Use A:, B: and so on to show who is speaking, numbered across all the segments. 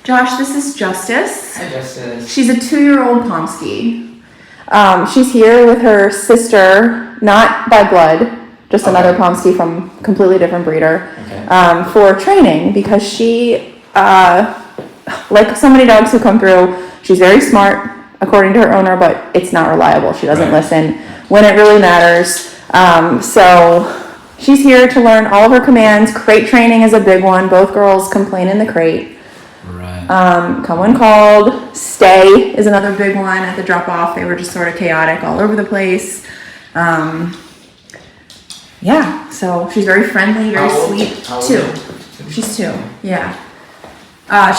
A: Josh, this is Justice.
B: Hi, Justice.
A: She's a 2-year-old Pomsky. She's here with her sister, not by blood, just another Pomsky from completely different breeder, for training because she, like so many dogs who come through, she's very smart, according to her owner, but it's not reliable. She doesn't listen when it really matters. So she's here to learn all of her commands. Crate training is a big one. Both girls complain in the crate. Come when called. Stay is another big one at the drop off. They were just sort of chaotic all over the place. Yeah, so she's very friendly, very sweet.
B: How old?
A: 2. She's 2, yeah.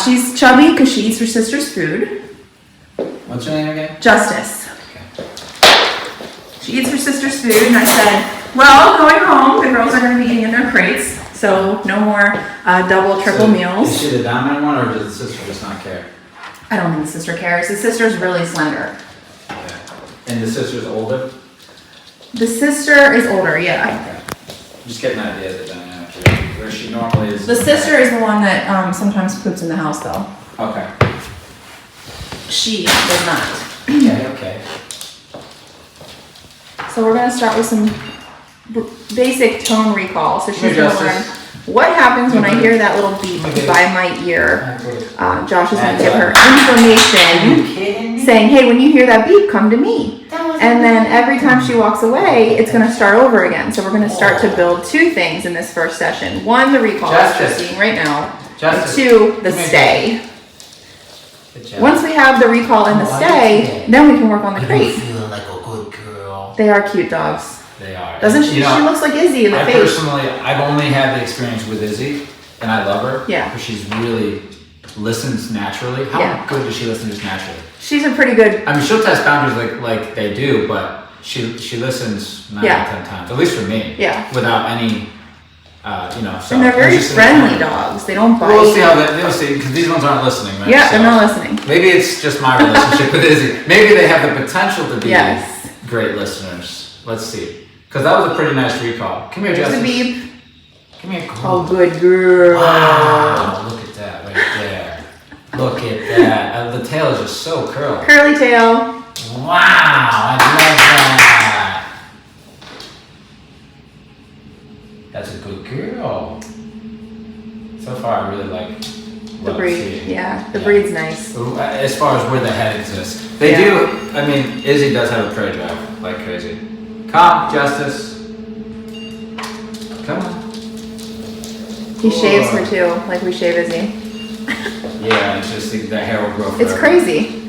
A: She's chubby because she eats her sister's food.
B: What's your name again?
A: Justice.
B: Okay.
A: She eats her sister's food, and I said, well, going home, the girls are going to be eating in their crates, so no more double, triple meals.
B: Is she the dominant one, or does the sister just not care?
A: I don't think the sister cares. The sister's really slender.
B: Okay. And the sister's older?
A: The sister is older, yeah.
B: Okay. Just get an idea of the dynamic here, where she normally is.
A: The sister is the one that sometimes poops in the house, though.
B: Okay.
A: She does not.
B: Okay.
A: So we're going to start with some basic tone recall. So she's going to learn what happens when I hear that little beep by my ear. Josh is going to give her information saying, hey, when you hear that beep, come to me. And then every time she walks away, it's going to start over again. So we're going to start to build 2 things in this first session. 1, the recall, as we're seeing right now. And 2, the stay. Once we have the recall and the stay, then we can work on the crate.
C: Feeling like a good girl.
A: They are cute dogs.
B: They are.
A: Doesn't she? She looks like Izzy in the face.
B: Personally, I've only had the experience with Izzy, and I love her.
A: Yeah.
B: Because she's really listens naturally. How good does she listen just naturally?
A: She's a pretty good.
B: I mean, she'll test boundaries like they do, but she listens 9 out of 10 times, at least for me.
A: Yeah.
B: Without any, So
A: and they're very friendly dogs. They don't bite.
B: We'll see how they'll see, because these ones aren't listening, right?
A: Yeah, they're not listening.
B: Maybe it's just my relationship with Izzy. Maybe they have the potential to be great listeners. Let's see. Because that was a pretty nice recall. Come here, Justice.
A: Beep.
B: Come here, girl.
A: Oh, good girl.
B: Wow, look at that right there. Look at that. The tail is just so curly.
A: Curly tail.
B: Wow, I love that. That's a good girl. So far, I really like
A: the breed. Yeah, the breed's nice.
B: As far as where the head exists. They do, I mean, Izzy does have a prey drive like crazy. Come, Justice. Come on.
A: He shaves her too, like we shave Izzy.
B: Yeah, it's just the hair will grow forever.
A: It's crazy.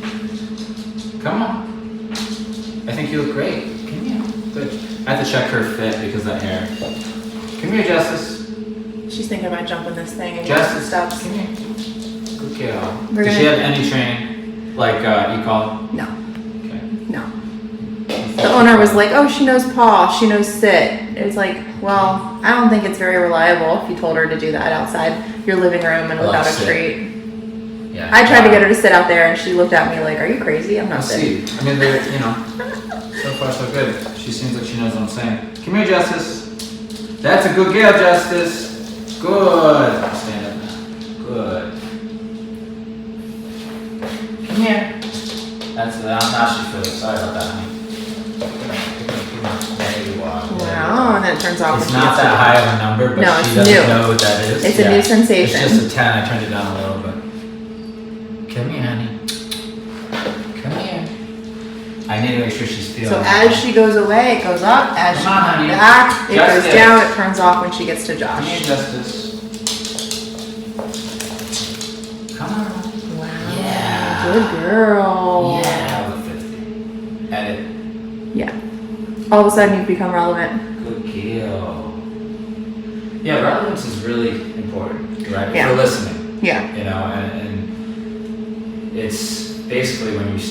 B: Come on. I think you look great. Come here. Good. I have to check her fit because of that hair. Come here, Justice.
A: She's thinking about jumping this thing and
B: Justice,
A: steps.
B: come here. Good girl. Does she have any training? Like e-call?
A: No.
B: Okay.
A: No. The owner was like, oh, she knows paw, she knows sit. It was like, well, I don't think it's very reliable if you told her to do that outside your living room and without a crate.
B: Yeah.
A: I tried to get her to sit out there and she looked at me like, are you crazy? I'm not sitting.
B: I mean, so far so good. She seems like she knows what I'm saying. Come here, Justice. That's a good girl, Justice. Good. Stand up now. Good. Come here. That's now she's feeling. Sorry about that, honey. Come on. There you are.
A: Wow, and then it turns off.
B: It's not that high of a number, but
A: No,
B: she
A: it's
B: doesn't
A: new.
B: know what that is.
A: It's a new sensation.
B: It's just a 10. I turned it down a little bit. Come here, honey. Come here. I need to make sure she's feeling.
A: So as she goes away, it goes up. As she
B: Come on,
A: comes
B: honey.
A: back, it
B: Justice.
A: goes down. It turns off when she gets to
B: Come here,
A: Josh.
B: Justice. Come on.
A: Wow.
B: Yeah.
A: Good girl.
B: Yeah. Over 50. Edit.
A: Yeah. All of a sudden you've become relevant.
B: Good girl. Yeah, relevance is really important, right?
A: Yeah.
B: For listening.
A: Yeah.
B: And it's basically when you,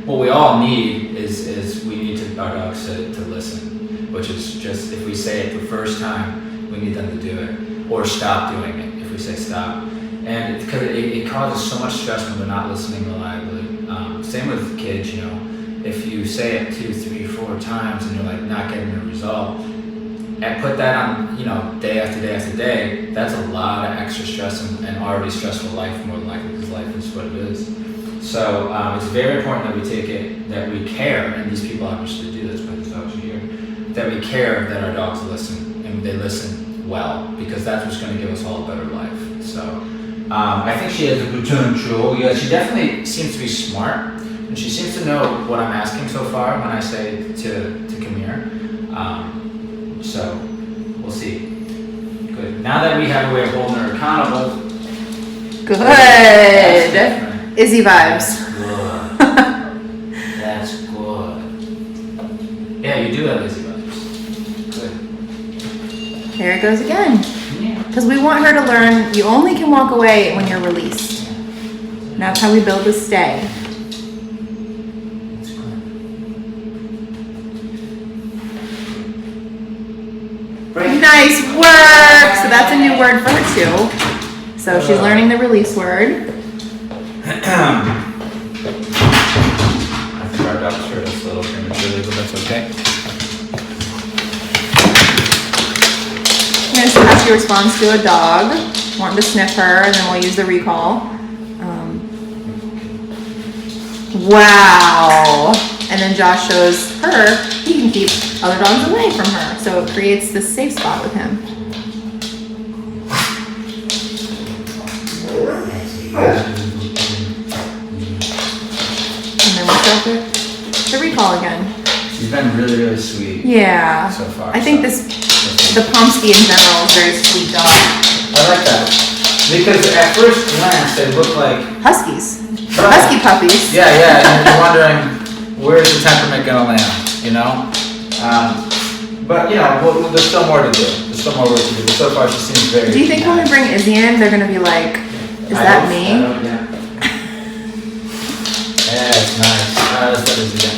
B: what we all need is we need our dogs to listen, which is just, if we say it the first time, we need them to do it, or stop doing it if we say stop. And because it causes so much stress when they're not listening reliably. Same with kids, if you say it 2, 3, 4 times and you're like not getting a result, and put that on, day after day after day, that's a lot of extra stress and already stressful life, more than likely, because life is what it is. So it's very important that we take it, that we care, and these people obviously do this, but the dogs are here, that we care that our dogs listen, and they listen well, because that's what's going to give us all a better life. So I think she has a potential. Yeah, she definitely seems to be smart, and she seems to know what I'm asking so far when I say to Kamir. So we'll see. Good. Now that we have a way of holding her accountable.
A: Good.
B: That's different.
A: Izzy vibes.
C: That's good.
B: Yeah, you do have Izzy vibes. Good.
A: There it goes again.
B: Yeah.
A: Because we want her to learn you only can walk away when you're released. And that's how we build the stay.
C: That's good.
A: Nice work! So that's a new word for her too. So she's learning the release word.
B: I think our dogs hurt us a little prematurely, but that's okay.
A: And so how she responds to a dog, wanting to sniff her, and then we'll use the recall. Wow! And then Josh shows her he can keep other dogs away from her. So it creates this safe spot with him. And then we'll start the recall again.
B: She's been really, really sweet
A: Yeah.
B: so far.
A: I think the Pomsky in general is a very sweet dog.
B: I like that. Because at first glance, they look like...
A: Huskies. Husky puppies.
B: Yeah, and you're wondering, where's the temperament gonna land, But, well, there's still more to do. There's still more work to do. But so far, she seems very...
A: Do you think when we bring Izzy in, they're gonna be like, is that me?
B: Yeah, it's nice. Let's let Izzy in.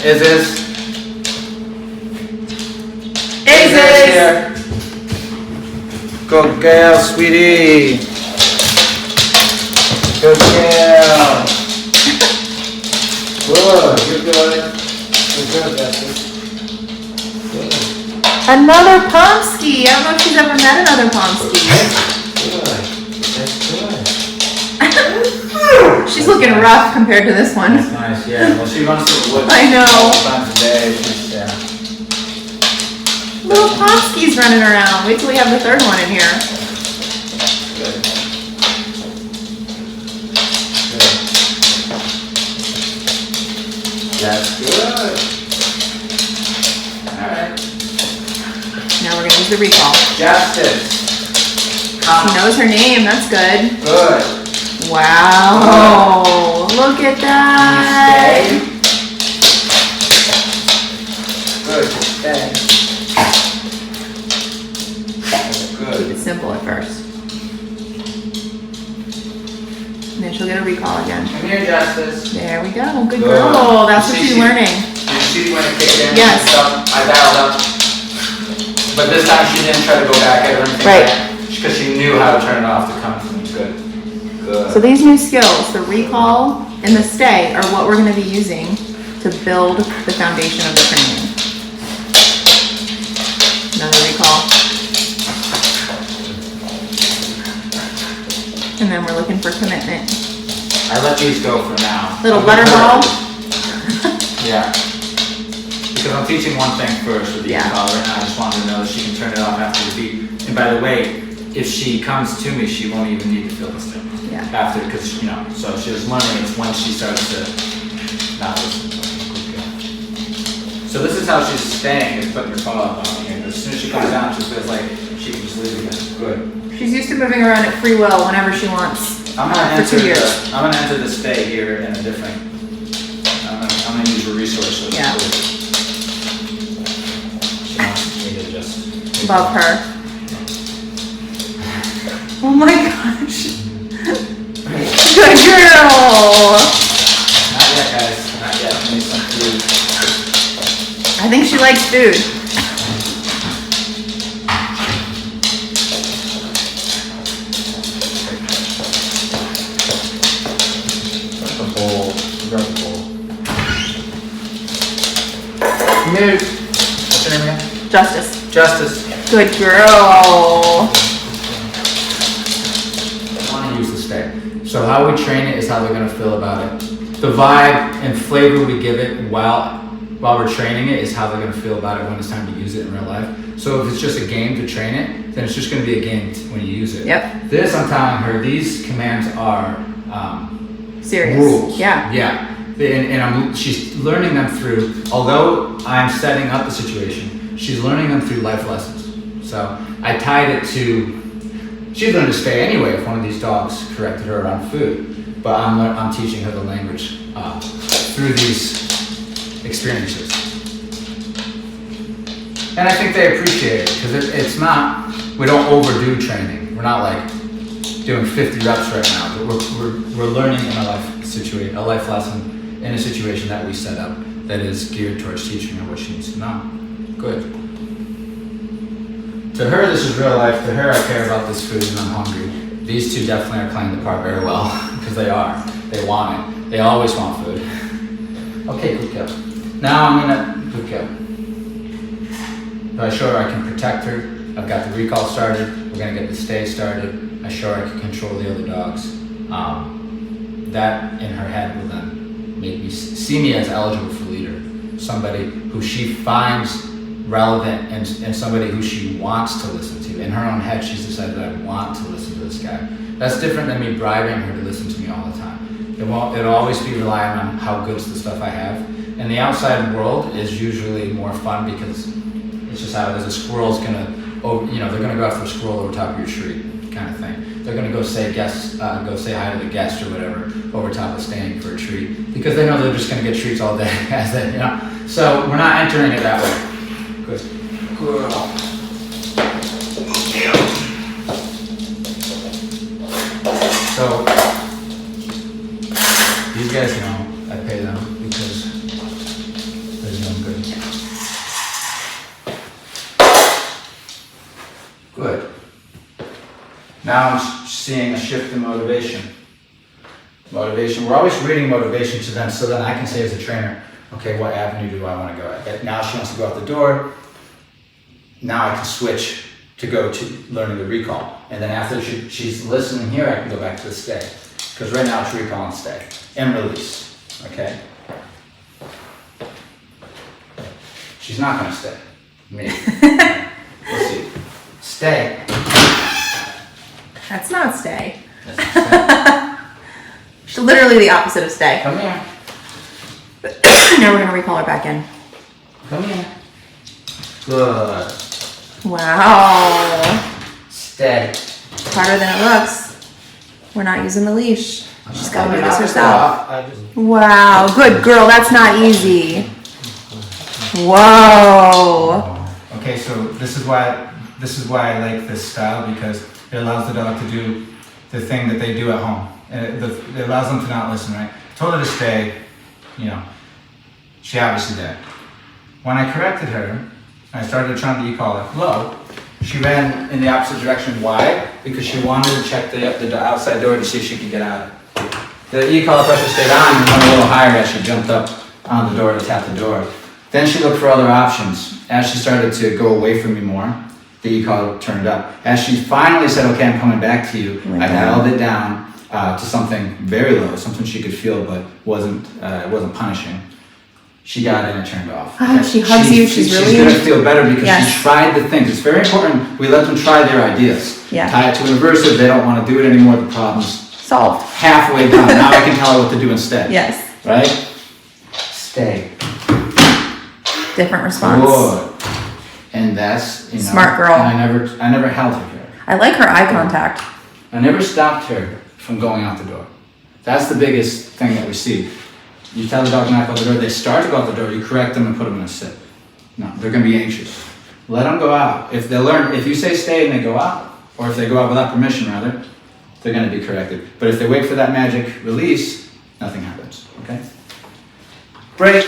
B: Izzy. Here. Good girl, sweetie. Good girl. Good. You're good. You're good, Justice. Good.
A: Another Pomsky. I don't know if she's ever met another Pomsky.
B: Good. That's good.
A: She's looking rough compared to this one.
B: That's nice, yeah. Well, she runs to the woods.
A: I know.
B: All times a day. She's,
A: Little Pomskys running around. Wait till we have the third one in here.
B: Good. That's good. Alright.
A: Now we're gonna use the recall.
B: Justice.
A: She knows her name. That's good.
B: Good.
A: Wow. Look at that.
B: Good. Stay. Good.
A: Keep it simple at first. And then she'll get a recall again.
B: Come here, Justice.
A: There we go. Good
B: Good.
A: girl. That's
B: You
A: what
B: see,
A: she's learning.
B: Did you see when it kicked in?
A: Yes.
B: And stuff? I dialed up. But this time she didn't try to go back at it or anything.
A: Right.
B: Because she knew how to turn it off to come to me. Good. Good.
A: So these new skills, the recall and the stay, are what we're going to be using to build the foundation of the training. Another recall. And then we're looking for commitment.
B: I let these go for now.
A: Little
B: I'm
A: butterball.
B: Yeah. Because I'm teaching one thing first with the
A: Yeah.
B: collar, and I just wanted to know that she can turn it off after the beat. And by the way, if she comes to me, she won't even need to feel the stick.
A: Yeah.
B: After, because, so she was learning it's when she starts to not listen. So this is how she's staying, is putting her paw up on me. And as soon as she comes down, she feels like she can just leave again. Good.
A: She's used to moving around at free will whenever she wants.
B: I'm gonna
A: For 2
B: enter
A: years.
B: I'm gonna enter the stay here in a different. I'm gonna use a resource. So
A: Yeah.
B: She wants me to just.
A: Love her. Oh my gosh. Good girl.
B: Not yet, guys. Not yet. I need some food.
A: I think she likes food.
B: Grab the bowl. Grab the bowl. Come here. What's your name again?
A: Justice.
B: Justice.
A: Good girl.
B: I want to use the stay. So how we train it is how they're going to feel about it. The vibe and flavor we give it while we're training it is how they're going to feel about it when it's time to use it in real life. So if it's just a game to train it, then it's just going to be a game when you use it.
A: Yep.
B: This, I'm telling her, these commands are
A: Serious.
B: rules.
A: Yeah.
B: Yeah. And she's learning them through, although I'm setting up the situation, she's learning them through life lessons. So I tied it to, she'd learn to stay anyway if one of these dogs corrected her around food. But I'm teaching her the language through these experiences. And I think they appreciate it because it's not, we don't overdo training. We're not like doing 50 reps right now. But we're learning in a life lesson in a situation that we set up that is geared towards teaching her what she needs to know. Good. To her, this is real life. To her, I care about this food and I'm hungry. These two definitely are playing the part very well because they are. They want it. They always want food. Okay, good girl. Now I'm gonna, good girl. I show her I can protect her. I've got the recall started. We're gonna get the stay started. I show her I can control the other dogs. That in her head will then make me see me as eligible for leader. Somebody who she finds relevant and somebody who she wants to listen to. In her own head, she's decided I want to listen to this guy. That's different than me bribing her to listen to me all the time. It'll always be relying on how good's the stuff I have. And the outside world is usually more fun because it's just how it is. A squirrel's gonna, they're gonna go after a squirrel over top of your tree, kind of thing. They're gonna go say hi to the guest or whatever over top of staying for a treat because they know they're just gonna get treats all day, So we're not entering it that way. Good girl. So these guys know I pay them because they're doing good. Good. Now I'm seeing a shift in motivation. We're always reading motivation to them so that I can say as a trainer, okay, what avenue do I want to go at? Now she wants to go out the door. Now I can switch to go to learning the recall. And then after she's listening here, I can go back to the stay. Because right now it's recall and stay. And release, okay? She's not gonna stay. Me. We'll see. Stay.
A: That's not stay.
B: That's not stay.
A: She's literally the opposite of stay.
B: Come here.
A: Now we're gonna recall her back in.
B: Come here. Good.
A: Wow.
B: Stay.
A: Harder than it looks. We're not using the leash. She's gotta do this herself. Wow, good girl, that's not easy. Whoa.
B: Okay, so this is why I like this style because it allows the dog to do the thing that they do at home. And it allows them to not listen, right? I told her to stay, she obviously did. When I corrected her, I started trying to e-call her low. She ran in the opposite direction. Why? Because she wanted to check the outside door to see if she could get out. The e-collar pressure stayed on and went a little higher as she jumped up on the door to tap the door. Then she looked for other options. As she started to go away from me more, the e-collar turned up. As she finally said, okay, I'm coming back to you, I held it down to something very low, something she could feel but it wasn't punishing. She got in and turned off.
A: Oh, she hugs you, she's really...
B: She's gonna feel better because she tried the things. It's very important we let them try their ideas.
A: Yeah.
B: Tie it to an aversive, they don't want to do it anymore, the problem's
A: solved.
B: Halfway done. Now I can tell her what to do instead.
A: Yes.
B: Right? Stay.
A: Different response.
B: Good. And that's,
A: smart girl.
B: And I never held her here.
A: I like her eye contact.
B: I never stopped her from going out the door. That's the biggest thing that we see. You tell the dog not to go out the door, they start to go out the door, you correct them and put them in a sit. No, they're gonna be anxious. Let them go out. If you say stay and they go out, or if they go out without permission rather, they're gonna be corrected. But if they wait for that magic release, nothing happens, okay? Break.